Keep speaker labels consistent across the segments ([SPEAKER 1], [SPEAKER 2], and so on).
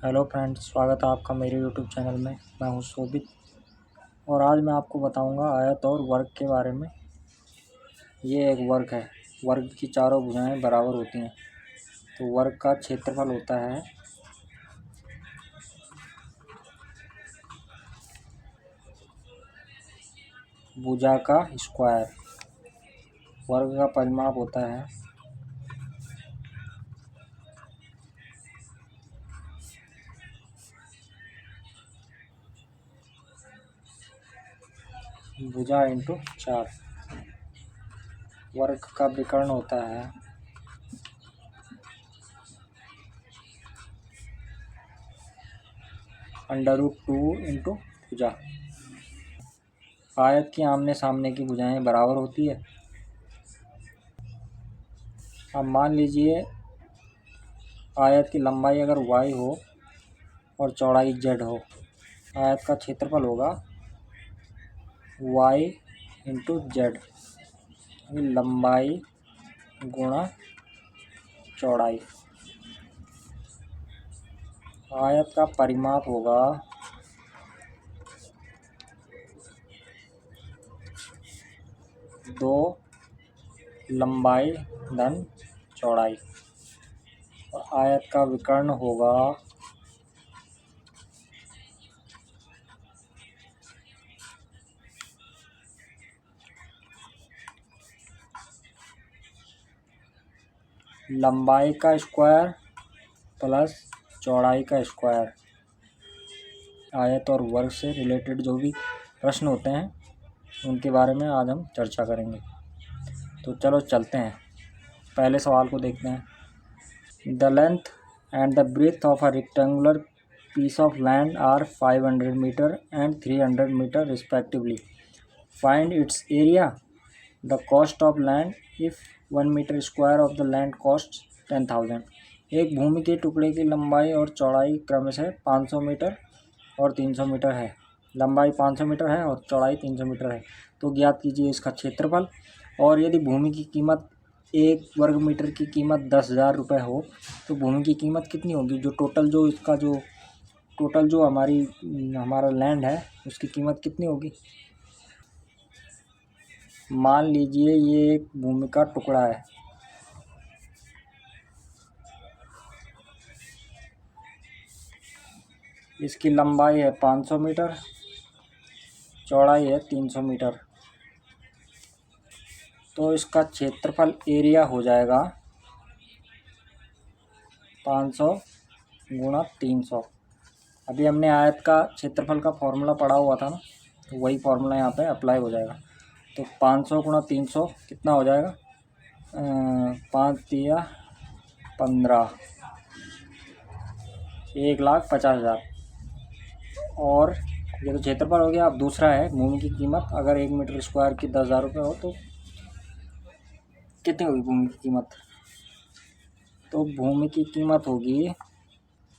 [SPEAKER 1] Hello friends, स्वागत है आपका मेरे यूट्यूब चैनल में। मैं हूं शोभित और आज मैं आपको बताऊंगा आयत और वर्ग के बारे में। ये एक वर्ग है। वर्ग की चारों भुजाएं बराबर होती हैं। तो वर्ग का क्षेत्रफल होता है भुजा का स्क्वायर। वर्ग का परिमाप होता है भुजा इंटू 4। वर्ग का विकर्ण होता है √2 इंटू भुजा। आयत की आमने सामने की भुजाएं बराबर होती है। अब मान लीजिए आयत की लंबाई अगर y हो और चौड़ाई z हो। आयत का क्षेत्रफल होगा y इंटू जेड, लंबाई गुणा चौड़ाई। आयत का परिमाप होगा दो लंबाई धन चौड़ाई। और आयत का विकर्ण होगा लंबाई का स्क्वायर प्लस चौड़ाई का स्क्वायर। आयत और वर्ग से रिलेटेड जो भी प्रश्न होते हैं उनके बारे में आज हम चर्चा करेंगे। तो चलो चलते हैं, पहले सवाल को देखते हैं। The length and the breadth of a rectangular piece of land are 500 meter and 300 meter respectively. Find its area. The cost of land if 1 meter square of the land costs 10,000. एक भूमि के टुकड़े की लंबाई और चौड़ाई क्रमशः 500 मीटर और 300 metre है। लंबाई 500 मीटर है और चौड़ाई 300 मीटर है। तो ज्ञात कीजिए इसका क्षेत्रफल। और यदि भूमि की कीमत 1 वर्ग मीटर की कीमत 10,000 रुपये हो तो भूमि की कीमत कितनी होगी। जो टोटल जो हमारा लैंड है उसकी कीमत कितनी होगी। मान लीजिए ये एक भूमि का टुकड़ा है। इसकी लंबाई है 500 मीटर, चौड़ाई है 300 मीटर। तो इसका क्षेत्रफल एरिया हो जाएगा 500 गुणा 300। अभी हमने आयत का क्षेत्रफल का फॉर्मूला पढ़ा हुआ था ना, तो वही फॉर्मूला यहाँ पे अप्लाई हो जाएगा। तो 500 गुणा 300 कितना हो जाएगा, 5 तिया 15, 1,50,000। और ये तो क्षेत्रफल हो गया। अब दूसरा है भूमि की कीमत। अगर 1 मीटर स्क्वायर की 10,000 रुपये हो तो कितनी होगी भूमि की कीमत। तो भूमि की कीमत होगी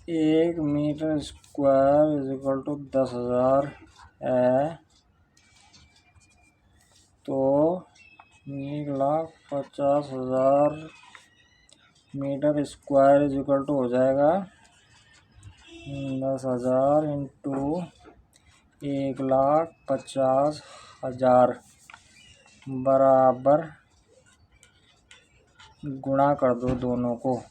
[SPEAKER 1] 1 metre square is equal to 10,000 है। तो 1,50,000 metre square is equal to हो जाएगा 10,000 इंटू 1,50,000 बराबर गुणा कर दो दोनों को।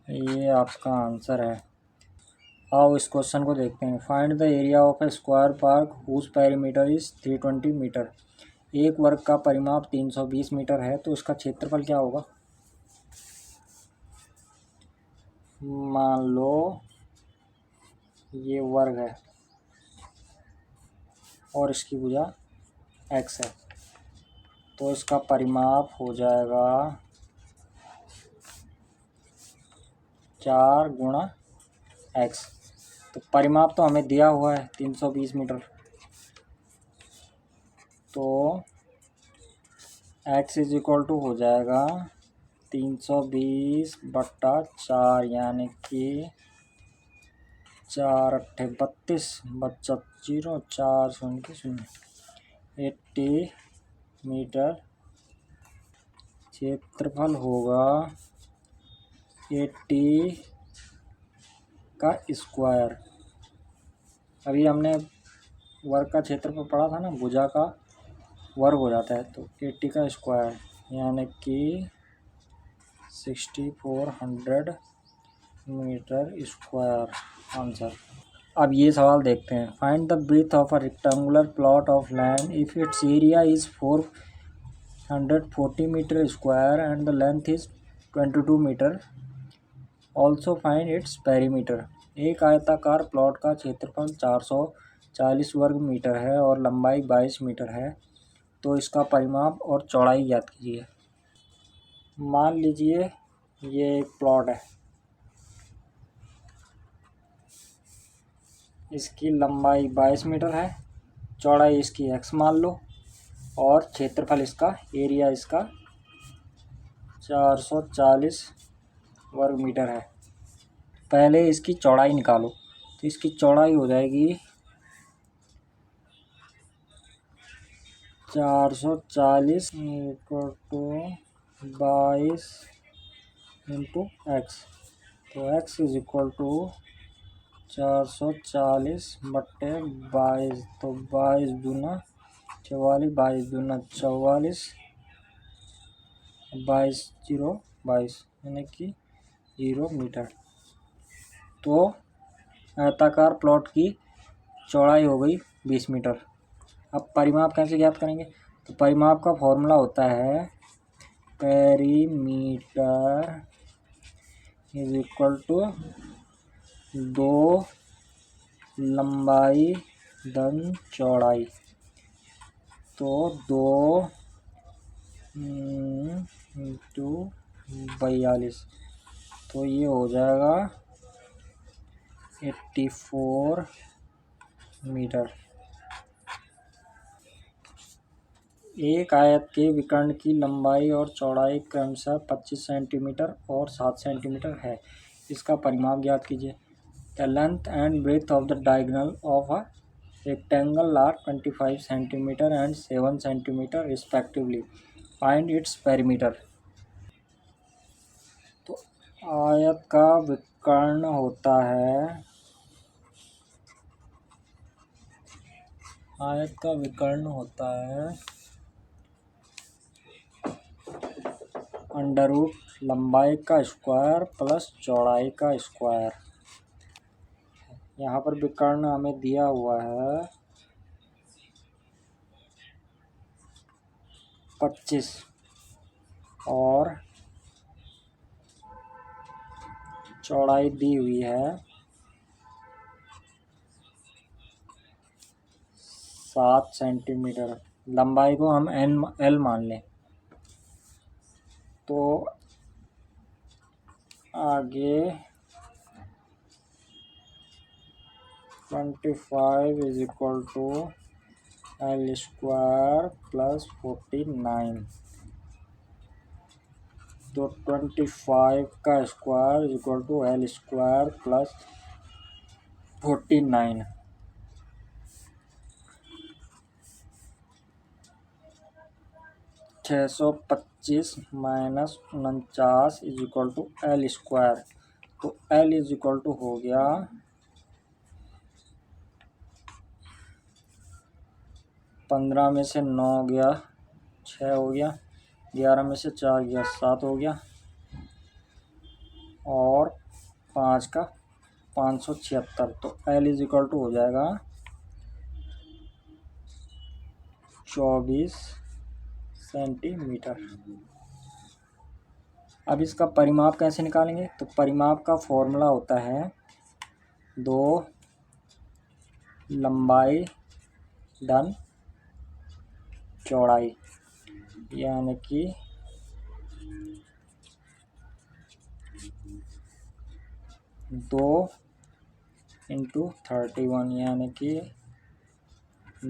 [SPEAKER 1] ये आपका आंसर है। आओ इस क्वेश्चन को देखते हैं। Find the area of a square park whose perimeter is 320 metre. एक वर्ग का परिमाप 320 मीटर है तो इसका क्षेत्रफल क्या होगा। मान लो ये वर्ग है और इसकी भुजा x है, तो इसका परिमाप हो जाएगा 4 गुणा x। तो परिमाप तो हमें दिया हुआ है 320 मीटर, तो x इज इक्वल टू हो जाएगा 320/4, यानी कि 4 अट्ठे 32, बच्चा 0, 4 शून्य 80 मीटर। क्षेत्रफल होगा 80 का स्क्वायर। अभी हमने वर्ग का क्षेत्रफल पढ़ा था ना, भुजा का वर्ग हो जाता है, तो 80 का स्क्वायर यानी कि 6400 मीटर स्क्वायर आंसर। अब ये सवाल देखते हैं। Find the breadth of a rectangular plot of land if its area is 440 metre square and the length is 22 metre. Also find its perimeter. एक आयताकार प्लॉट का क्षेत्रफल 440 वर्ग मीटर है और लंबाई 22 मीटर है, तो इसका परिमाप और चौड़ाई ज्ञात कीजिए। मान लीजिए ये एक प्लॉट है, इसकी लंबाई 22 मीटर है, चौड़ाई इसकी x मान लो, और क्षेत्रफल इसका, एरिया इसका 440 वर्ग मीटर है। पहले इसकी चौड़ाई निकालो, तो इसकी चौड़ाई हो जाएगी 440 इक्वल टू 22 इंटू एक्स, तो x इज इक्वल टू 440 बट्टे 22, तो 22 दूना 44, 22 दूना 44, 22 जीरो 22 यानी कि 0 मीटर। तो आयताकार प्लॉट की चौड़ाई हो गई 20 मीटर। अब परिमाप कैसे ज्ञात करेंगे? तो परिमाप का फॉर्मूला होता है पेरीमीटर इज इक्वल टू 2 लंबाई धन चौड़ाई, तो 2 इंटू 42, तो ये हो जाएगा 84 मीटर। एक आयत के विकर्ण की लंबाई और चौड़ाई क्रमशः 25 सेंटीमीटर और 7 सेंटीमीटर है। इसका परिमाप ज्ञात कीजिए। The length and breadth of the diagonal of a rectangle are 25 centimetre and 7 centimetre respectively. Find its perimeter. तो आयत का विकर्ण होता है, अंडर रूट लंबाई का स्क्वायर प्लस चौड़ाई का स्क्वायर। यहाँ पर विकर्ण हमें दिया हुआ है 25 और चौड़ाई दी हुई है 7 सेंटीमीटर। लंबाई को हम L मान लें, तो आगे 25 is equal to L square plus 49, तो 25 का square is equal to L square plus 49। 625 minus 49 is equal to L square, तो L इज इक्वल टू हो गया 15 में से 9 गया 6 हो गया, 11 में से 4 गया 7 हो गया, और 5 का 576, तो L इज इक्वल टू हो जाएगा 24 सेंटीमीटर। अब इसका परिमाप कैसे निकालेंगे? तो परिमाप का फॉर्मूला होता है 2 लंबाई धन चौड़ाई, यानी कि 2 इंटू 31, यानी कि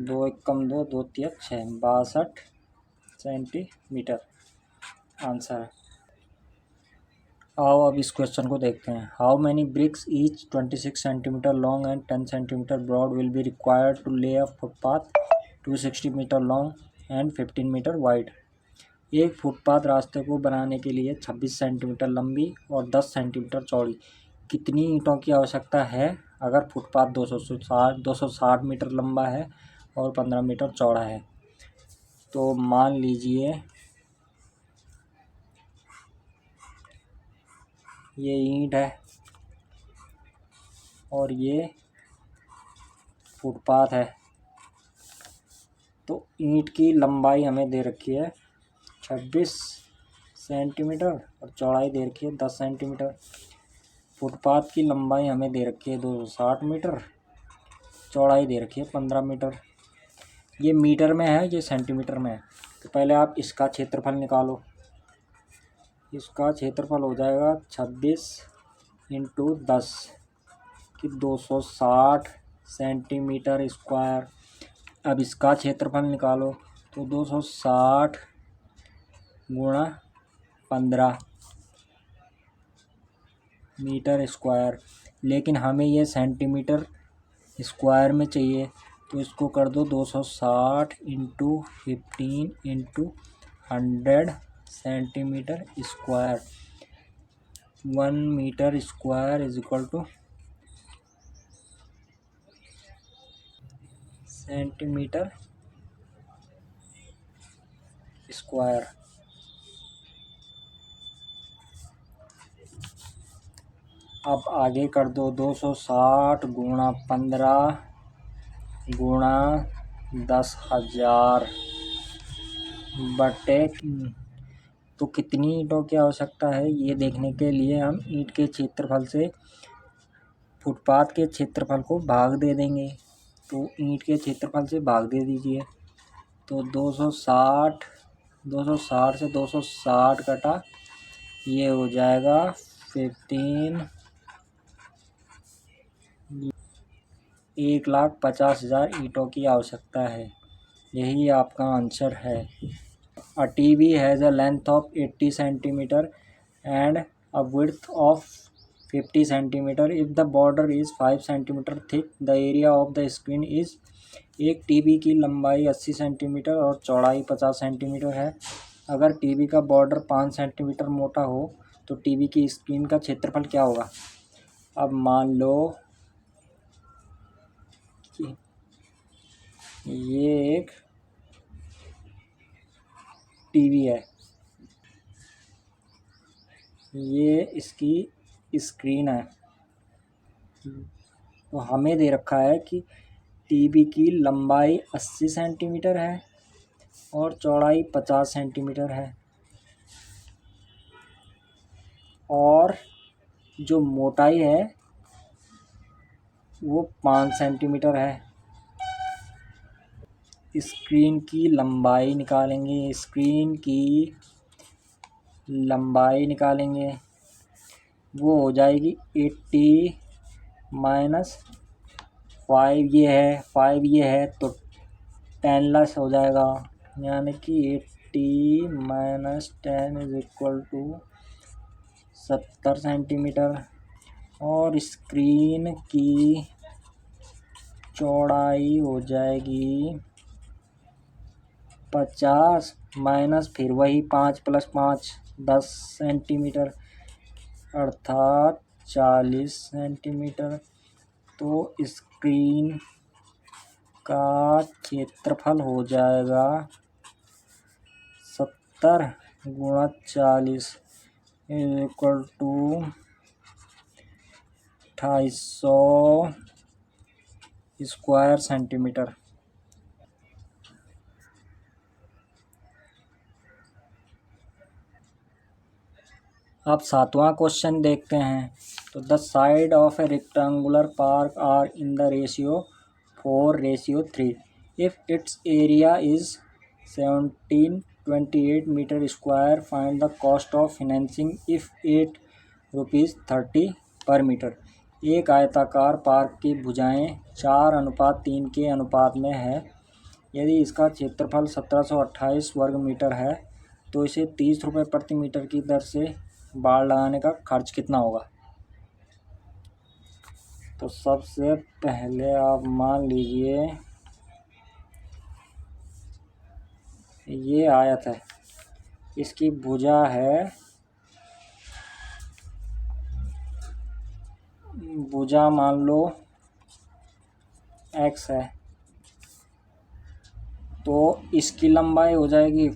[SPEAKER 1] 2 एकम 2 2 तिया 6, 62 सेंटीमीटर आंसर है। आओ अब इस क्वेश्चन को देखते हैं। How many bricks each 26 centimetre long and 10 centimetre broad will be required to lay a footpath 260 metre long and 15 metre wide एक फुटपाथ रास्ते को बनाने के लिए 26 सेंटीमीटर लंबी और 10 सेंटीमीटर चौड़ी कितनी ईंटों की आवश्यकता है अगर फुटपाथ 260 मीटर लंबा है और 15 मीटर चौड़ा है। तो मान लीजिए ये ईंट है और ये फुटपाथ है। तो ईंट की लंबाई हमें दे रखी है 26 सेंटीमीटर और चौड़ाई दे रखी है 10 सेंटीमीटर। फुटपाथ की लंबाई हमें दे रखी है 260 मीटर, चौड़ाई दे रखी है 15 मीटर। ये मीटर में है, ये सेंटीमीटर में है। तो पहले आप इसका क्षेत्रफल निकालो। इसका क्षेत्रफल हो जाएगा 26 इंटू 10 कि 260 सेंटीमीटर स्क्वायर। अब इसका क्षेत्रफल निकालो तो 260 गुणा 15 मीटर स्क्वायर। लेकिन हमें ये सेंटीमीटर स्क्वायर में चाहिए, तो इसको कर दो 260 into 15 into 100 centimetre square. 1 metre square is equal to centimetre square. अब आगे कर दो 260 गुणा 15 गुणा 10,000 बटे। तो कितनी ईंटों की आवश्यकता है ये देखने के लिए हम ईंट के क्षेत्रफल से फुटपाथ के क्षेत्रफल को भाग दे देंगे। तो ईंट के क्षेत्रफल से भाग दे दीजिए। तो 260 से 260 कटा, ये हो जाएगा 15। 1,50,000 ईंटों की आवश्यकता है। यही आपका आंसर है। A TV has a length of 80 centimeter and a width of 50 centimeter. If the border is 5 centimeter thick, the area of the screen is। एक टीवी की लंबाई 80 सेंटीमीटर और चौड़ाई 50 सेंटीमीटर है। अगर टीवी का बॉर्डर 5 सेंटीमीटर मोटा हो तो टीवी की स्क्रीन का क्षेत्रफल क्या होगा। अब मान लो कि ये एक टीवी है, ये इसकी स्क्रीन है। तो हमें दे रखा है कि टीवी की लंबाई 80 सेंटीमीटर है और चौड़ाई 50 सेंटीमीटर है और जो मोटाई है वो 5 सेंटीमीटर है। स्क्रीन की लंबाई निकालेंगे। स्क्रीन की लंबाई निकालेंगे, वो हो जाएगी 80 माइनस 5 ये है, 5 ये है, तो 10 लेस हो जाएगा। यानी कि 80 minus 10 is equal to 70 centimetre. और स्क्रीन की चौड़ाई हो जाएगी 50 माइनस फिर वही 5 प्लस 5 10 सेंटीमीटर अर्थात 40 सेंटीमीटर। तो स्क्रीन का क्षेत्रफल हो जाएगा 70 गुणा 40 इक्वल टू 250 स्क्वायर सेंटीमीटर। अब 7वां क्वेश्चन देखते हैं। तो the side of a rectangular park are in the ratio 4:3। If its area is 1728 metre square, find the cost of financing if ₹8.30 per metre. एक आयताकार पार्क की भुजाएं 4:3 के अनुपात में है। यदि इसका क्षेत्रफल 1728 वर्ग मीटर है तो इसे 30 रुपये प्रति मीटर की दर से बाड़ लगाने का खर्च कितना होगा। तो सबसे पहले आप मान लीजिए ये आयत है, इसकी भुजा है, भुजा मान लो x है, तो इसकी लंबाई हो जाएगी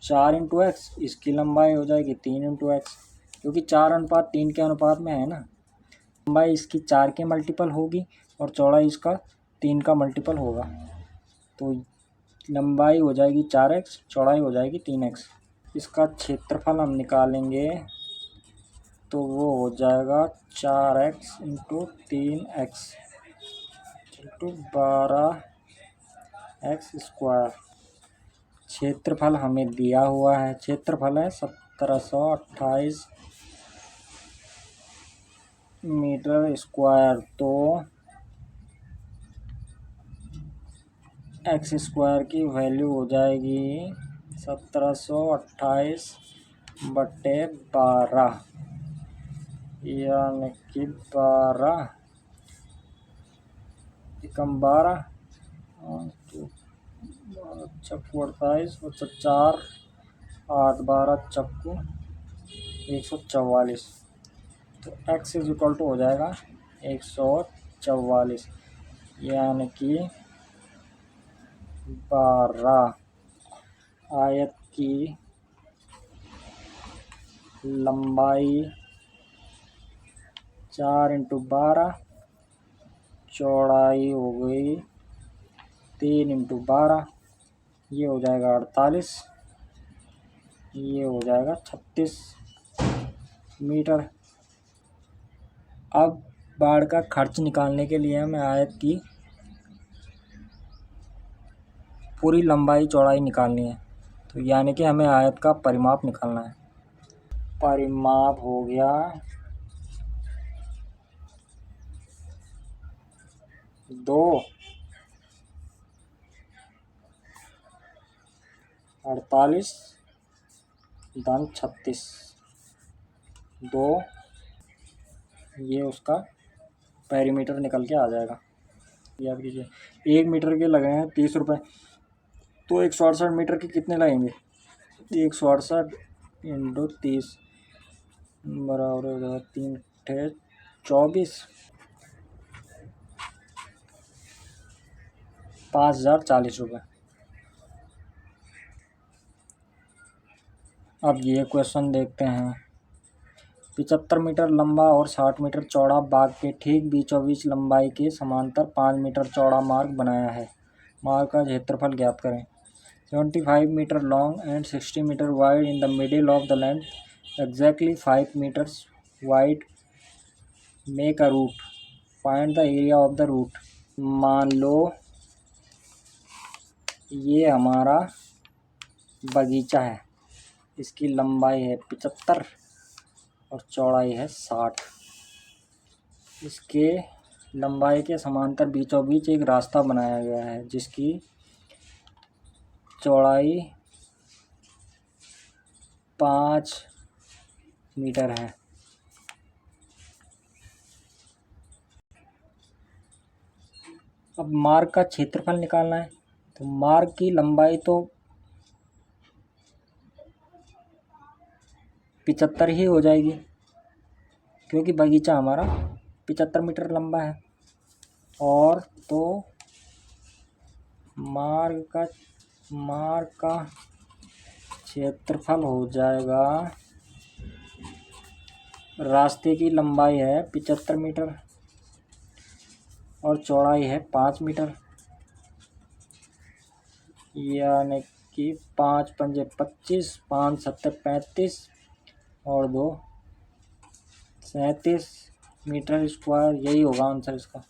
[SPEAKER 1] 4 इंटू एक्स, इसकी लंबाई हो जाएगी 3 इंटू एक्स, क्योंकि 4:3 के अनुपात में है ना। लंबाई इसकी 4 के मल्टीपल होगी और चौड़ाई इसका 3 का मल्टीपल होगा, तो लंबाई हो जाएगी 4x, चौड़ाई हो जाएगी 3x। इसका क्षेत्रफल हम निकालेंगे तो वो हो जाएगा 4x into 3x into 12x square. क्षेत्रफल हमें दिया हुआ है, क्षेत्रफल है 1728 मीटर स्क्वायर, तो एक्स स्क्वायर की वैल्यू हो जाएगी 1728/12, यानी कि 12 एकम 12 चक्कू 48 और 4 8 12 चक्कू 144, तो x इज इक्वल टू हो जाएगा 144, यानी कि 12 आयत की लंबाई 4 इंटू 12, चौड़ाई हो गई 3 इंटू 12, ये हो जाएगा 48, ये हो जाएगा 36 मीटर। अब बाड़ का खर्च निकालने के लिए हमें आयत की पूरी लंबाई चौड़ाई निकालनी है, तो यानी कि हमें आयत का परिमाप निकालना है। परिमाप हो गया 2 48 धन 36, 2, ये उसका पेरीमीटर निकल के आ जाएगा। याद कीजिए 1 मीटर के लगे हैं 30 रुपये, तो 168 मीटर के कितने लगेंगे, 168 इंटू 30 बराबर हो जाएगा 3 × 24, 5040 रुपये। अब ये क्वेश्चन देखते हैं। 75 मीटर लंबा और 60 मीटर चौड़ा बाग के ठीक बीचों बीच लंबाई के समांतर 5 मीटर चौड़ा मार्ग बनाया है। मार्ग का क्षेत्रफल ज्ञात करें। 75 metre long and 60 metre wide in the middle of the length, exactly 5 metres wide, make a route, find the area of the route. मान लो ये हमारा बगीचा है, इसकी लंबाई है 75 और चौड़ाई है 60। इसके लंबाई के समांतर बीचों बीच एक रास्ता बनाया गया है जिसकी चौड़ाई 5 मीटर है। अब मार्ग का क्षेत्रफल निकालना है, तो मार्ग की लंबाई तो 75 ही हो जाएगी, क्योंकि बगीचा हमारा 75 मीटर लंबा है, और तो मार्ग का क्षेत्रफल हो जाएगा, रास्ते की लंबाई है 75 मीटर और चौड़ाई है 5 मीटर, यानी कि 5 पंजे 25, 5 सत्ते 35 और 2 37 मीटर स्क्वायर, यही होगा आंसर इसका।